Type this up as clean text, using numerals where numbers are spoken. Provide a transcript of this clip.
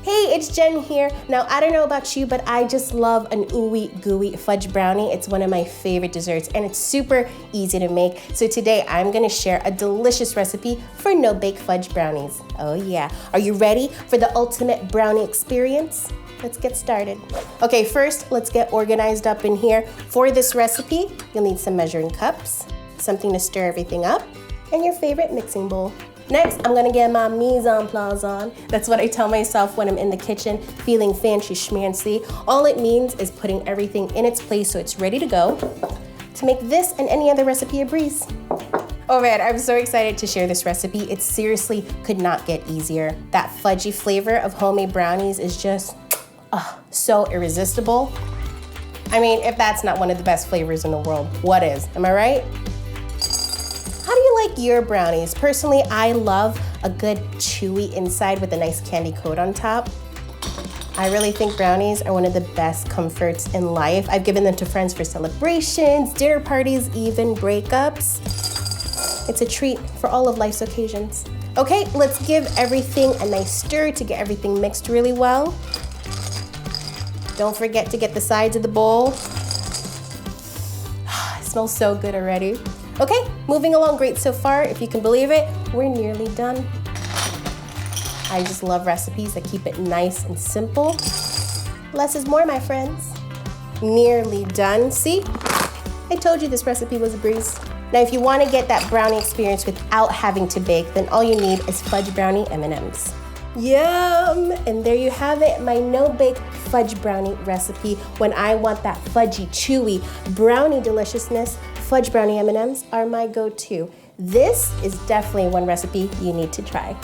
Hey, it's Jen here. Now, I don't know about you, but I just love an ooey gooey fudge brownie. It's one of my favorite desserts and it's super easy to make. So today I'm gonna share a delicious recipe for no-bake fudge brownies. Oh yeah. Are you ready for the ultimate brownie experience? Let's get started. Okay, first, let's get organized up in here. For this recipe, you'll need some measuring cups, something to stir everything up, and your favorite mixing bowl. Next, I'm gonna get my mise en place on. That's what I tell myself when I'm in the kitchen, feeling fancy schmancy. All it means is putting everything in its place so it's ready to go to make this and any other recipe a breeze. Oh man, I'm so excited to share this recipe. It seriously could not get easier. That fudgy flavor of homemade brownies is just so irresistible. I mean, if that's not one of the best flavors in the world, what is? Am I right? How do you like your brownies? Personally, I love a good chewy inside with a nice candy coat on top. I really think brownies are one of the best comforts in life. I've given them to friends for celebrations, dinner parties, even breakups. It's a treat for all of life's occasions. Okay, let's give everything a nice stir to get everything mixed really well. Don't forget to get the sides of the bowl. It smells so good already. Okay, moving along great so far. If you can believe it, we're nearly done. I just love recipes that keep it nice and simple. Less is more, my friends. Nearly done. See? I told you this recipe was a breeze. Now, if you want to get that brownie experience without having to bake, then all you need is fudge brownie M&Ms. Yum! And there you have it, my no-bake fudge brownie recipe. When I want that fudgy, chewy brownie deliciousness, fudge brownie M&Ms are my go-to. This is definitely one recipe you need to try.